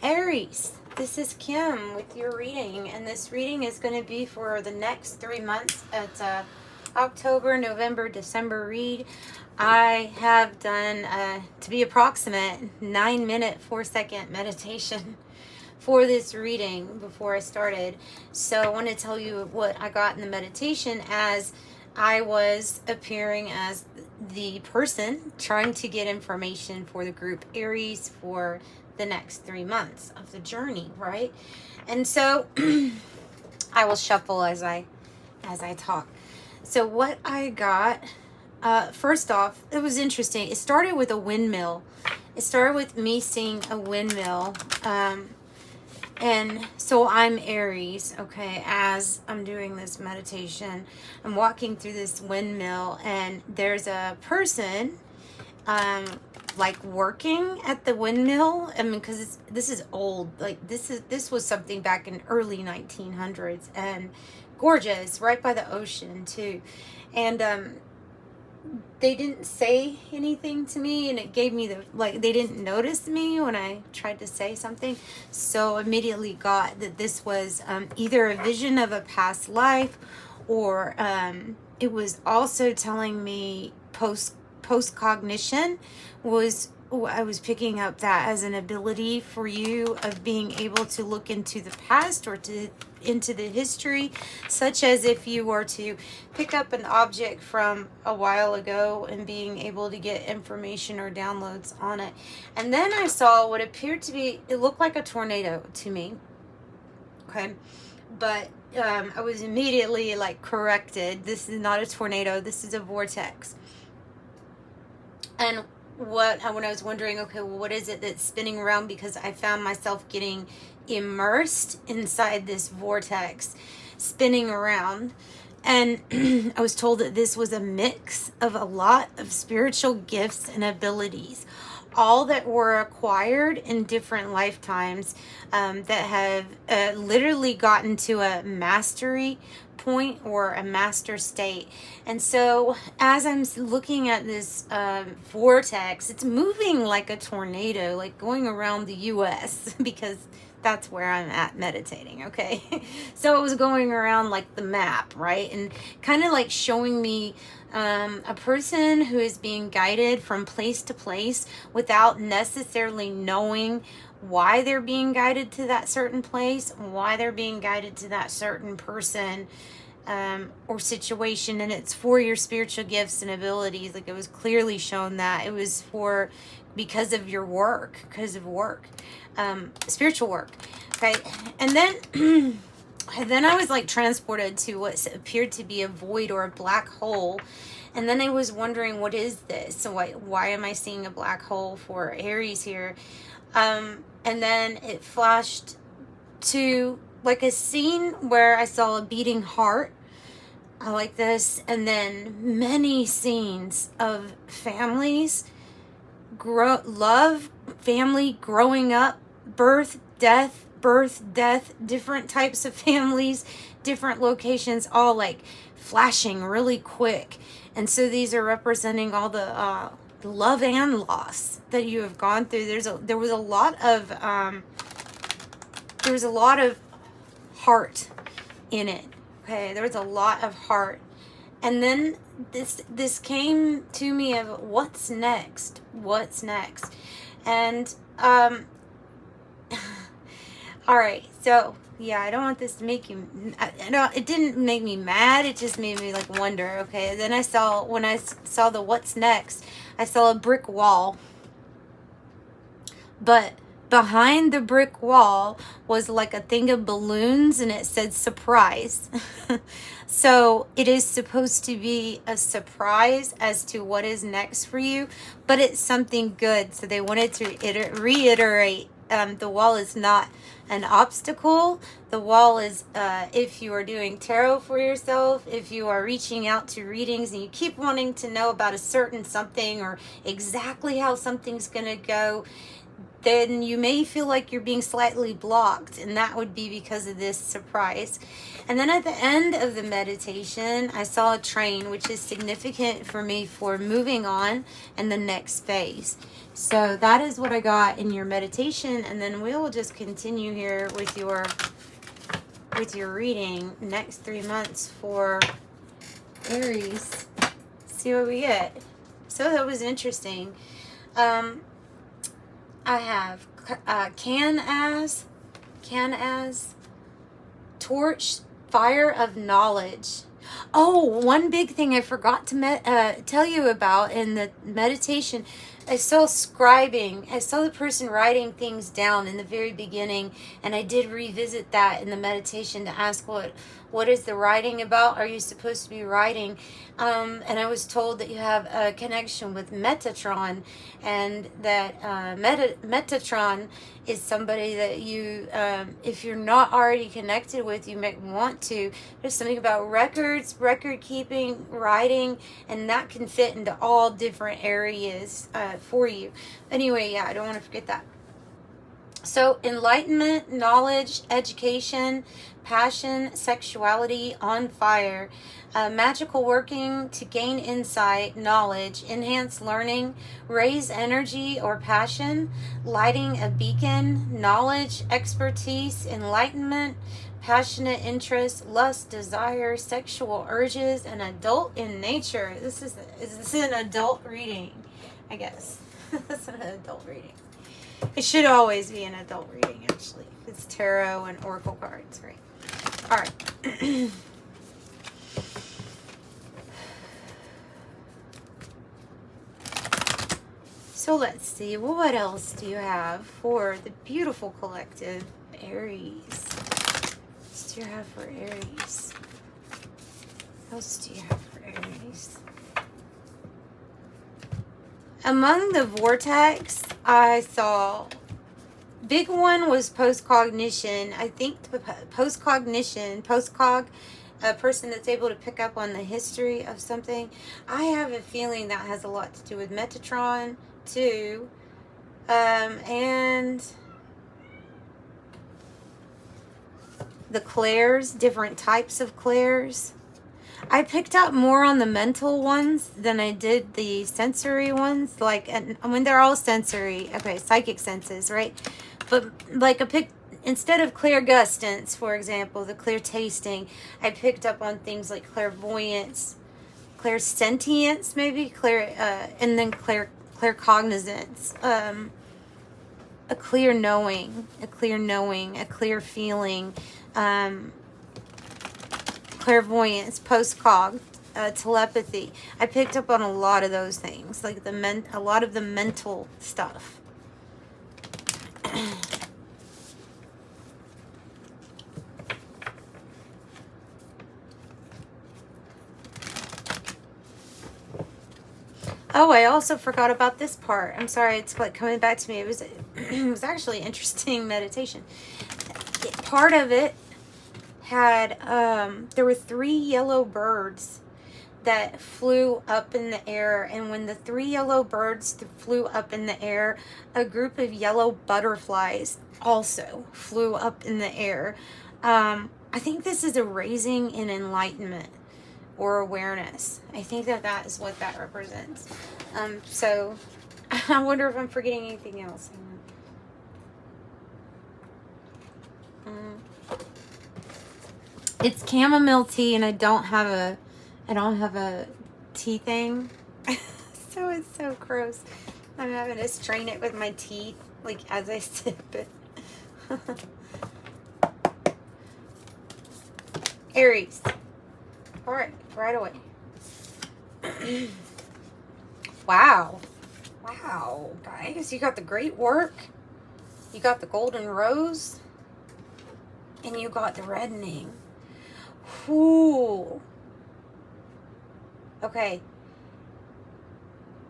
Aries, this is Kim with your reading, and this reading is going to be for the next 3 months. It's a October, November, December read. I have done, to be approximate, 9-minute, 4-second meditation for this reading before I started. So I want to tell you what I got in the meditation as I was appearing as the person trying to get information for the group Aries for the next 3 months of the journey, right? And so I will shuffle as I talk. So what I got, first off, it was interesting. It started with a windmill. It started with me seeing a windmill. And so I'm Aries, okay, as I'm doing this meditation. I'm walking through this windmill, and there's a person like working at the windmill. I mean, because this is old. Like this was something back in early 1900s, and gorgeous, right by the ocean too. And they didn't say anything to me, and it gave me they didn't notice me when I tried to say something. So immediately got that this was either a vision of a past life, or it was also telling me post cognition I was picking up that as an ability for you of being able to look into the past or into the history, such as if you were to pick up an object from a while ago and being able to get information or downloads on it. And then I saw what appeared to be, it looked like a tornado to me. Okay. But I was immediately corrected. This is not a tornado. This is a vortex. And when I was wondering, okay, well, what is it that's spinning around? Because I found myself getting immersed inside this vortex, spinning around. And I was told that this was a mix of a lot of spiritual gifts and abilities, all that were acquired in different lifetimes, that have literally gotten to a mastery point or a master state. And so as I'm looking at this vortex, it's moving like a tornado, like going around the US because that's where I'm at meditating, okay? So it was going around like the map, right? And kind of like showing me a person who is being guided from place to place without necessarily knowing why they're being guided to that certain place, why they're being guided to that certain person or situation. And it's for your spiritual gifts and abilities. Like it was clearly shown that it was because of your work, spiritual work. Okay. And then I was transported to what appeared to be a void or a black hole. And then I was wondering, what is this? So why am I seeing a black hole for Aries here? And then it flashed to a scene where I saw a beating heart like this, and then many scenes of families, family growing up, birth, death, different types of families, different locations, all flashing really quick. And so these are representing all the love and loss that you have gone through. There was a lot of heart in it. Okay, there was a lot of heart. And then this came to me of what's next? And all right, so yeah, I don't want this to make you, it didn't make me mad, it just made me wonder. Okay, and then when I saw the what's next, I saw a brick wall, but behind the brick wall was a thing of balloons, and it said surprise. So it is supposed to be a surprise as to what is next for you, but it's something good. So they wanted to reiterate, the wall is not an obstacle. The wall is, if you are doing tarot for yourself, if you are reaching out to readings and you keep wanting to know about a certain something or exactly how something's going to go, then you may feel like you're being slightly blocked, and that would be because of this surprise. And then at the end of the meditation, I saw a train, which is significant for me for moving on and the next phase. So that is what I got in your meditation, and then we will just continue here with your reading next 3 months for Aries. See what we get. So that was interesting. I have can as torch, fire of knowledge. Oh, one big thing I forgot to tell you about in the meditation. I saw scribing. I saw the person writing things down in the very beginning, and I did revisit that in the meditation to ask what is the writing about? Are you supposed to be writing? And I was told that you have a connection with Metatron, and that Metatron is somebody that you, if you're not already connected with, you might want to. There's something about records, record keeping, writing, and that can fit into all different areas for you. Anyway, yeah, I don't want to forget that. So enlightenment, knowledge, education, passion, sexuality, on fire, magical working to gain insight, knowledge, enhance learning, raise energy or passion, lighting a beacon, knowledge, expertise, enlightenment, passionate interest, lust, desire, sexual urges, and adult in nature. This is an adult reading, I guess. This is an adult reading. It should always be an adult reading, actually. It's tarot and oracle cards, right? All right. So let's see. Well, what else do you have for the beautiful collective Aries? What do you have for Aries? What else do you have for Aries? Among the Vortex, I saw, big one was post-cognition. I think post-cognition, a person that's able to pick up on the history of something. I have a feeling that has a lot to do with Metatron, too. And the clairs, different types of clairs. I picked up more on the mental ones than I did the sensory ones. Like, I mean, they're all sensory. Okay, psychic senses, right? But like instead of clairgustance, for example, the clear tasting, I picked up on things like clairvoyance, clairsentience, maybe, and then claircognizance. A clear knowing, a clear feeling. Clairvoyance, postcog, telepathy. I picked up on a lot of those things, like a lot of the mental stuff. Oh, I also forgot about this part. I'm sorry, it's like coming back to me. It was actually interesting meditation. Part of it had there were 3 yellow birds that flew up in the air, and when the 3 yellow birds flew up in the air, a group of yellow butterflies also flew up in the air. I think this is a raising in enlightenment or awareness. I think that is what that represents. So I wonder if I'm forgetting anything else. It's chamomile tea, and I don't have a tea thing. So it's so gross. I'm having to strain it with my teeth, like as I sip it. Aries. All right away. Wow, guys, you got the great work. You got the golden rose, and you got the reddening. Ooh. Okay.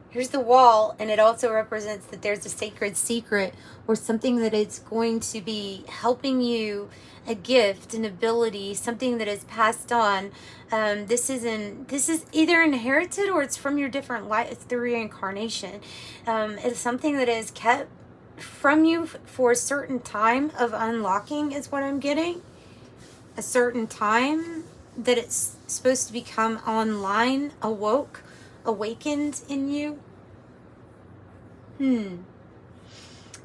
Here's the wall, and it also represents that there's a sacred secret or something that is going to be helping you, a gift, an ability, something that is passed on. This is either inherited or it's from your different life. It's the reincarnation. It's something that is kept from you for a certain time of unlocking is what I'm getting. A certain time that it's supposed to become online, awakened in you.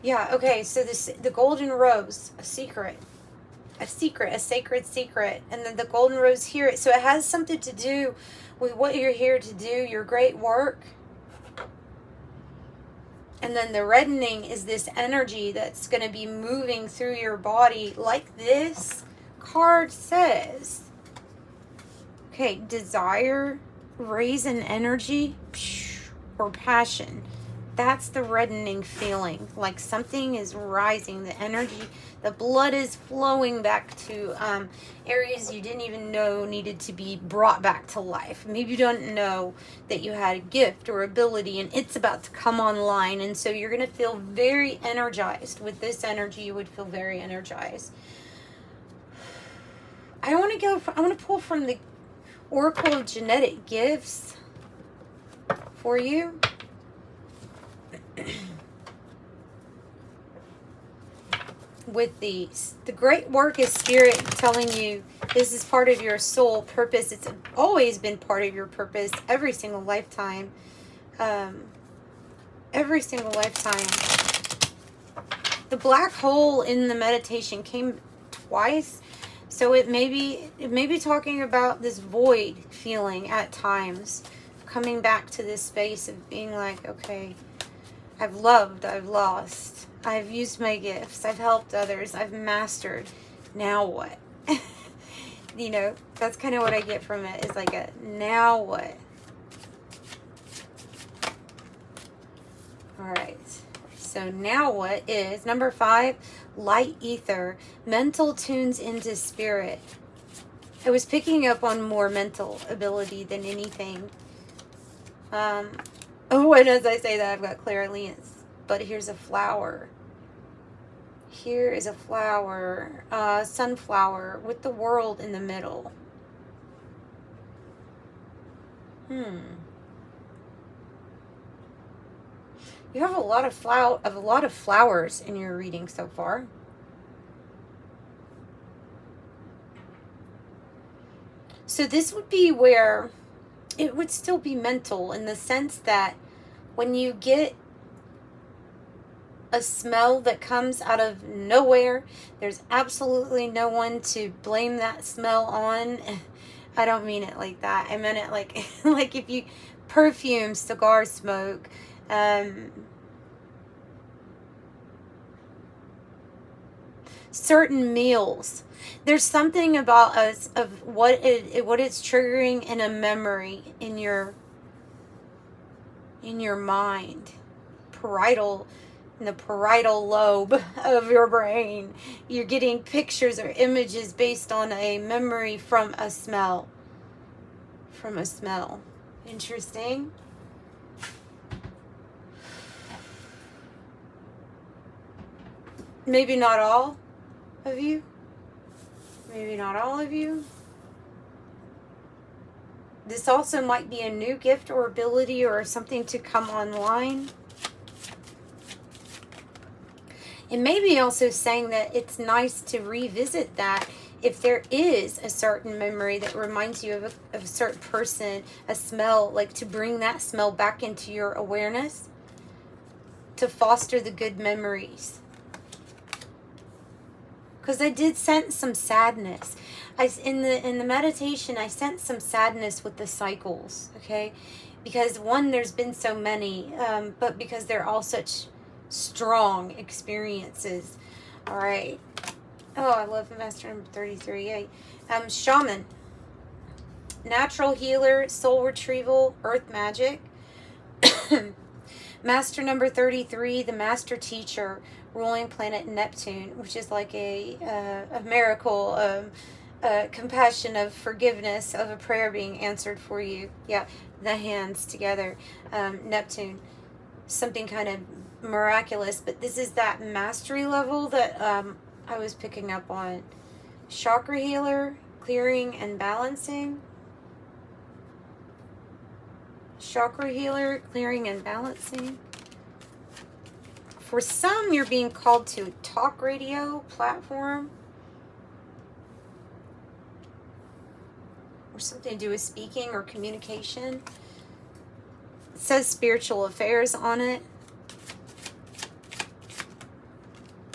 Yeah, okay, so the golden rose, a sacred secret, and then the golden rose here. So it has something to do with what you're here to do, your great work. And then the reddening is this energy that's going to be moving through your body like this card says. Okay, desire, raise in energy, or passion. That's the reddening feeling, like something is rising, the energy, the blood is flowing back to areas you didn't even know needed to be brought back to life. Maybe you don't know that you had a gift or ability and it's about to come online, and so you're going to feel very energized. With this energy, you would feel very energized. I want to pull from the Oracle of Genetic Gifts for you. With these, the great work is Spirit telling you this is part of your soul purpose. It's always been part of your purpose every single lifetime. Every single lifetime. The black hole in the meditation came twice, so it may be talking about this void feeling at times, coming back to this space of being like, okay, I've loved, I've lost, I've used my gifts, I've helped others, I've mastered. Now what? You know, that's kind of what I get from it. Is like a now what? All right. So now what is number 5? Light ether. Mental tunes into spirit. I was picking up on more mental ability than anything. Oh, and as I say that, I've got clairvoyance. But here's a flower. Here is a flower, sunflower with the world in the middle. You have a lot of flowers in your reading so far. So this would be where it would still be mental, in the sense that when you get a smell that comes out of nowhere, there's absolutely no one to blame that smell on. I don't mean it like that. I meant it like like if you perfume cigar smoke, certain meals. There's something about us of what it's triggering in a memory in your mind, in the parietal lobe of your brain. You're getting pictures or images based on a memory from a smell. Interesting. Maybe not all of you. This also might be a new gift or ability or something to come online. It may be also saying that it's nice to revisit that if there is a certain memory that reminds you of a certain person, a smell, like to bring that smell back into your awareness to foster the good memories. Because I did sense some sadness. In the meditation, I sensed some sadness with the cycles, okay? Because one, there's been so many, but because they're all such strong experiences. All right. Oh, I love Master number 33. Shaman. Natural healer, soul retrieval, earth magic. Master number 33, the master teacher, ruling planet Neptune, which is like a miracle, compassion of forgiveness, of a prayer being answered for you. Yeah, the hands together. Neptune, something kind of miraculous, but this is that mastery level that I was picking up on. Chakra healer, clearing and balancing. Chakra healer, clearing and balancing. For some, you're being called to a talk radio platform. Or something to do with speaking or communication. It says spiritual affairs on it.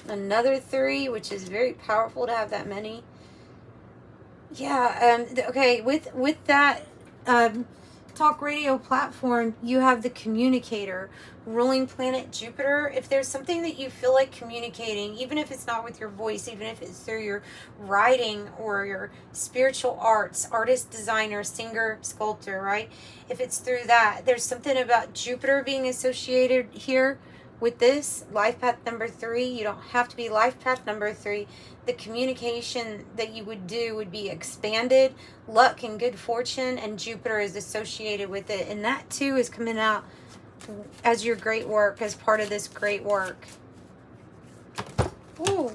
Another 3, which is very powerful to have that many. Yeah, okay, with that talk radio platform, you have the communicator, ruling planet Jupiter. If there's something that you feel like communicating, even if it's not with your voice, even if it's through your writing or your spiritual arts, artist, designer, singer, sculptor, right? If it's through that, there's something about Jupiter being associated here with this life path number 3. You don't have to be life path number 3. The communication that you would do would be expanded, luck and good fortune, and Jupiter is associated with it. And that too is coming out as your great work, as part of this great work. Ooh.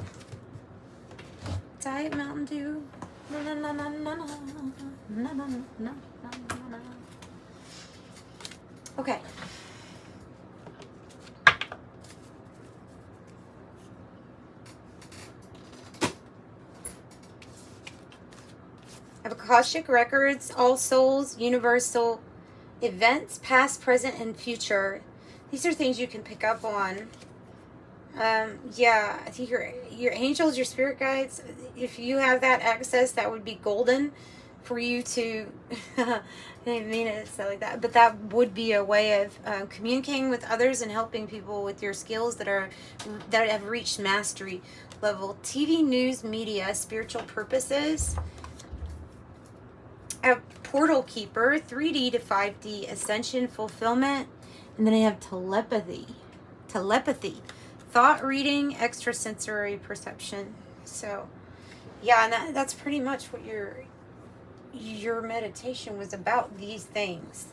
Diet Mountain Dew. No, no, no, no, no, no, no, no, no, no, no. Okay. Akashic Records, All Souls, Universal Events, Past, Present, and Future. These are things you can pick up on. Yeah, I think your angels, your spirit guides, if you have that access, that would be golden for you to, I didn't mean it to say like that, but that would be a way of communicating with others and helping people with your skills that have reached mastery level. TV, news, media, spiritual purposes. A portal keeper, 3D to 5D, ascension, fulfillment, and then I have telepathy, thought reading, extrasensory perception. So, yeah, and that's pretty much what your meditation was about. These things.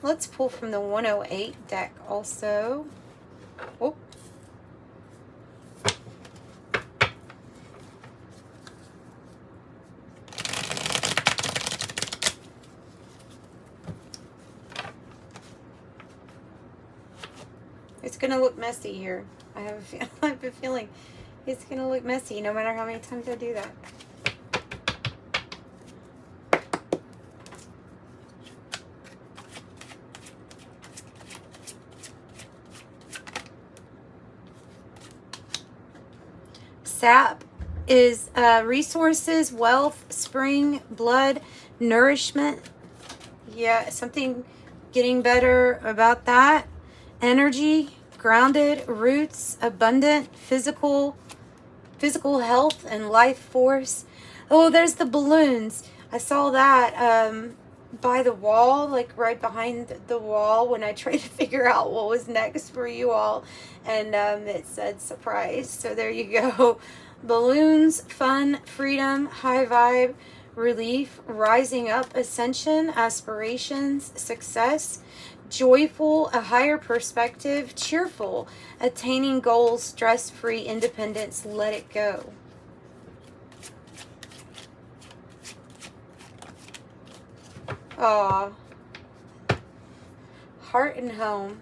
Let's pull from the 108 deck also. Oh. It's going to look messy here. I have a feeling it's going to look messy no matter how many times I do that. Sap is resources, wealth, spring, blood, nourishment. Yeah, something getting better about that. Energy, grounded, roots, abundant, physical health and life force. Oh, there's the balloons. I saw that by the wall, like right behind the wall when I tried to figure out what was next for you all. And it said surprise. So there you go. Balloons, fun, freedom, high vibe, relief, rising up, ascension, aspirations, success, joyful, a higher perspective, cheerful, attaining goals, stress-free, independence, let it go. Aw. Heart and home.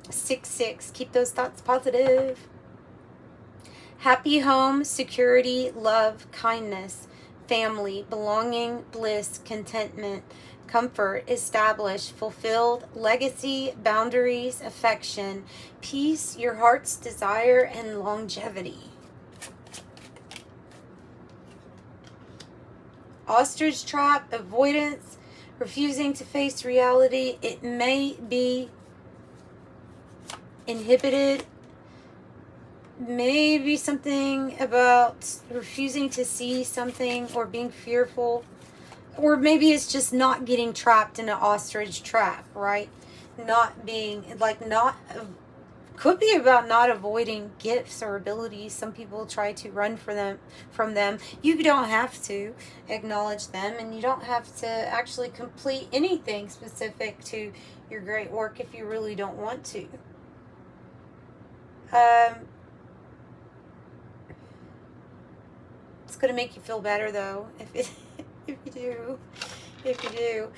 6-6, keep those thoughts positive. Happy home, security, love, kindness, family, belonging, bliss, contentment, comfort, established, fulfilled, legacy, boundaries, affection, peace, your heart's desire, and longevity. Ostrich trap, avoidance, refusing to face reality. It may be inhibited. Maybe something about refusing to see something or being fearful. Or maybe it's just not getting trapped in an ostrich trap, right? Not being, could be about not avoiding gifts or abilities. Some people try to run from them. You don't have to acknowledge them, and you don't have to actually complete anything specific to your great work if you really don't want to. It's going to make you feel better, though, if you do. if you do.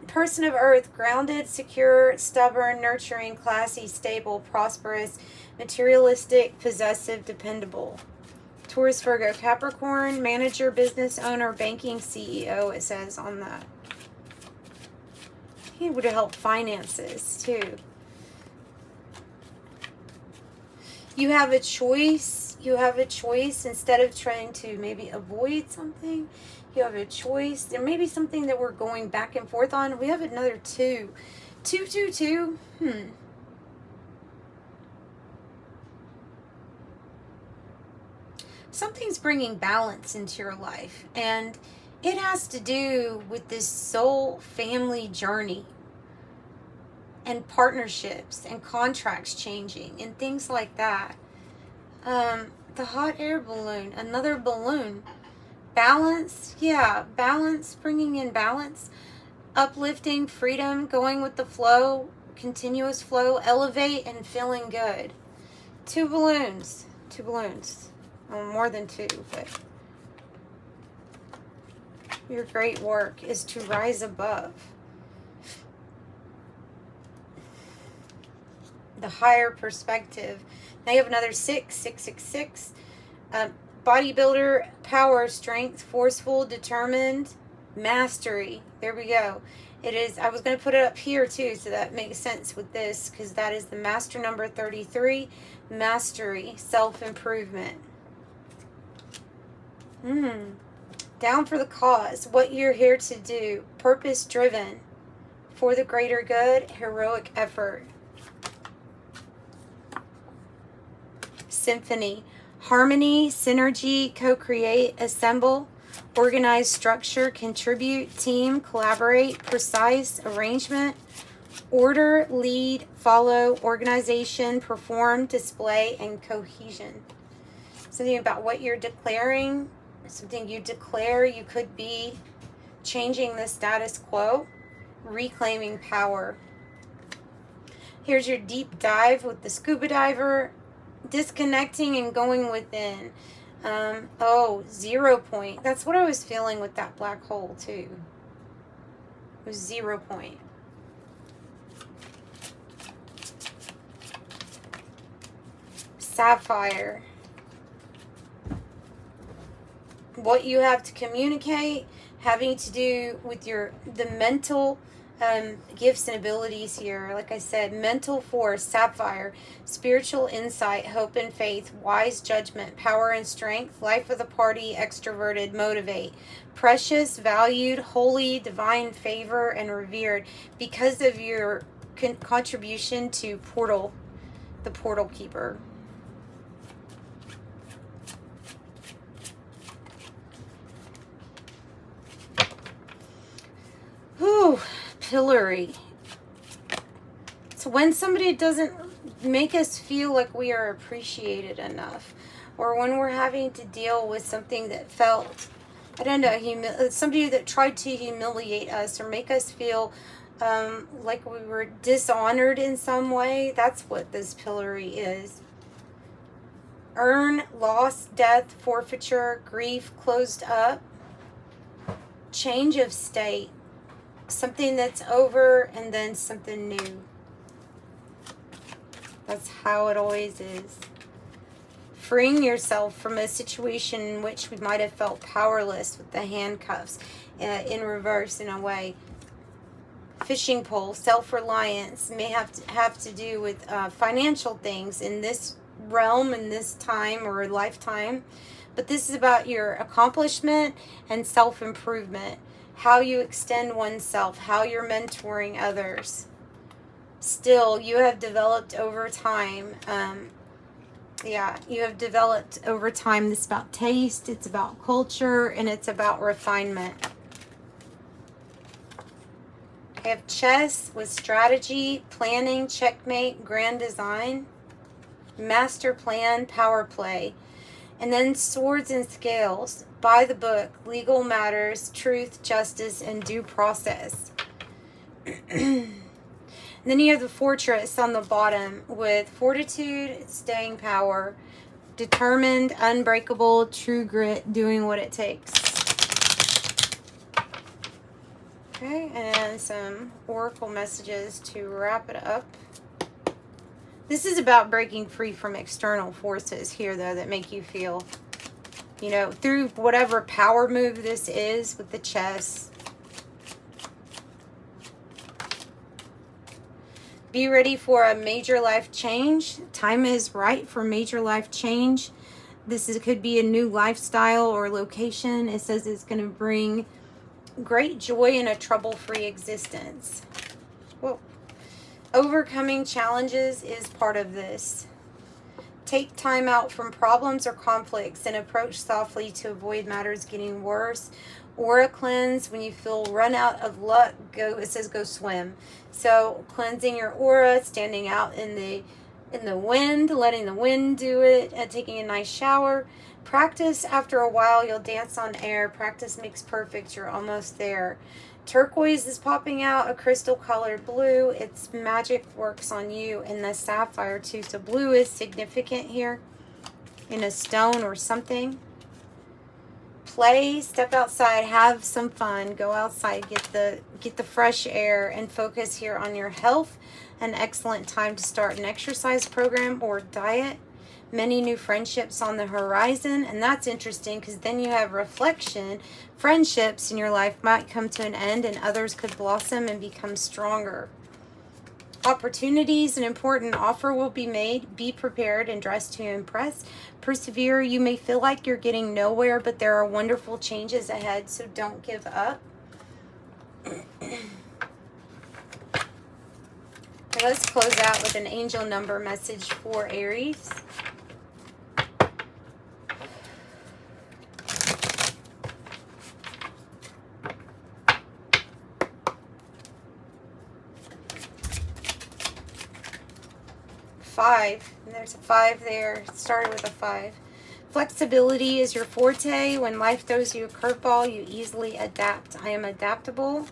Person of Earth, grounded, secure, stubborn, nurturing, classy, stable, prosperous, materialistic, possessive, dependable. Taurus, Virgo, Capricorn, manager, business owner, banking, CEO, it says on that. He would help finances too. You have a choice. You have a choice. Instead of trying to maybe avoid something, you have a choice. There may be something that we're going back and forth on. We have another 2. 2, 2, 2. Something's bringing balance into your life, and it has to do with this soul family journey and partnerships and contracts changing and things like that. The hot air balloon, another balloon. Balance, yeah, balance, bringing in balance. Uplifting, freedom, going with the flow, continuous flow, elevate, and feeling good. 2 balloons. 2 balloons. Well, more than 2, but your great work is to rise above. The higher perspective. Now you have another 6, 6, 6, 6. Bodybuilder, power, strength, forceful, determined, mastery. There we go. It is, I was going to put it up here too, so that makes sense with this, because that is the master number 33, mastery, self-improvement. Down for the cause, what you're here to do, purpose-driven, for the greater good, heroic effort. Symphony, harmony, synergy, co-create, assemble, organize, structure, contribute, team, collaborate, precise, arrangement, order, lead, follow, organization, perform, display, and cohesion. Something about what you're declaring, something you declare. You could be changing the status quo, reclaiming power. Here's your deep dive with the scuba diver, disconnecting and going within. 0 point. That's what I was feeling with that black hole too. It was 0 point. Sapphire. What you have to communicate, having to do with the mental gifts and abilities here. Like I said, mental force, sapphire, spiritual insight, hope and faith, wise judgment, power and strength, life of the party, extroverted, motivate, precious, valued, holy, divine favor, and revered because of your contribution to portal, the portal keeper. Whew. Pillory. So when somebody doesn't make us feel like we are appreciated enough, or when we're having to deal with something that felt, I don't know, somebody that tried to humiliate us or make us feel like we were dishonored in some way, that's what this pillory is. Earn, loss, death, forfeiture, grief, closed up, change of state. Something that's over and then something new. That's how it always is. Freeing yourself from a situation in which we might have felt powerless with the handcuffs in reverse in a way. Fishing pole, self-reliance may have to do with financial things in this realm, in this time or lifetime. But this is about your accomplishment and self-improvement. How you extend oneself, how you're mentoring others. Still, you have developed over time. You have developed over time. This is about taste, it's about culture, and it's about refinement. I have chess with strategy, planning, checkmate, grand design, master plan, power play. And then swords and scales, by the book, legal matters, truth, justice, and due process. And then you have the fortress on the bottom with fortitude, staying power, determined, unbreakable, true grit, doing what it takes. Okay, and some oracle messages to wrap it up. This is about breaking free from external forces here, though, that make you feel, you know, through whatever power move this is with the chess. Be ready for a major life change. Time is right for major life change. Could be a new lifestyle or location. It says it's going to bring great joy in a trouble-free existence. Whoa. Overcoming challenges is part of this. Take time out from problems or conflicts and approach softly to avoid matters getting worse. Aura cleanse. When you feel run out of luck, it says go swim. So cleansing your aura, standing out in the wind, letting the wind do it, and taking a nice shower. Practice. After a while, you'll dance on air. Practice makes perfect. You're almost there. Turquoise is popping out, a crystal colored blue. Its magic works on you, and the sapphire too. So blue is significant here in a stone or something. Play, step outside, have some fun, go outside, get the fresh air, and focus here on your health. An excellent time to start an exercise program or diet. Many new friendships on the horizon, and that's interesting because then you have reflection. Friendships in your life might come to an end and others could blossom and become stronger. Opportunities, an important offer will be made. Be prepared and dress to impress. Persevere. You may feel like you're getting nowhere, but there are wonderful changes ahead, so don't give up. Let's close out with an angel number message for Aries. Five, and there's a 5 there. It started with a 5. Flexibility is your forte. When life throws you a curveball, you easily adapt. I am adaptable.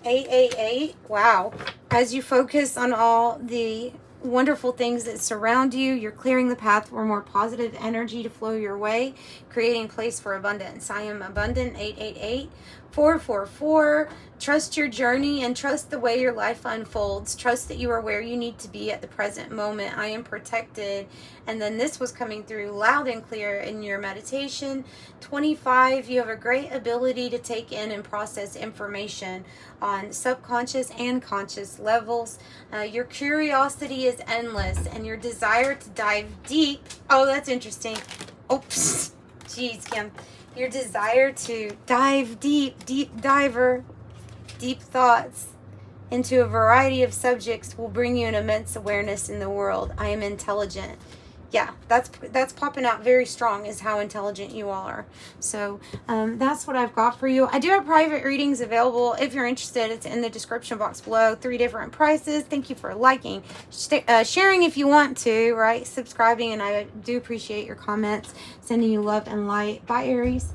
888. Wow. As you focus on all the wonderful things that surround you, you're clearing the path for more positive energy to flow your way, creating place for abundance. I am abundant. 888. 444. Trust your journey and trust the way your life unfolds. Trust that you are where you need to be at the present moment. I am protected. And then this was coming through loud and clear in your meditation. 25. You have a great ability to take in and process information on subconscious and conscious levels. Your curiosity is endless and your desire to dive deep. Oh, that's interesting. Oops. Jeez, Kim. Your desire to dive deep, deep diver, deep thoughts into a variety of subjects will bring you an immense awareness in the world. I am intelligent. Yeah, that's popping out very strong, is how intelligent you all are. So that's what I've got for you. I do have private readings available. If you're interested, it's in the description box below. 3 different prices. Thank you for liking, sharing if you want to, right? Subscribing, and I do appreciate your comments. Sending you love and light. Bye, Aries.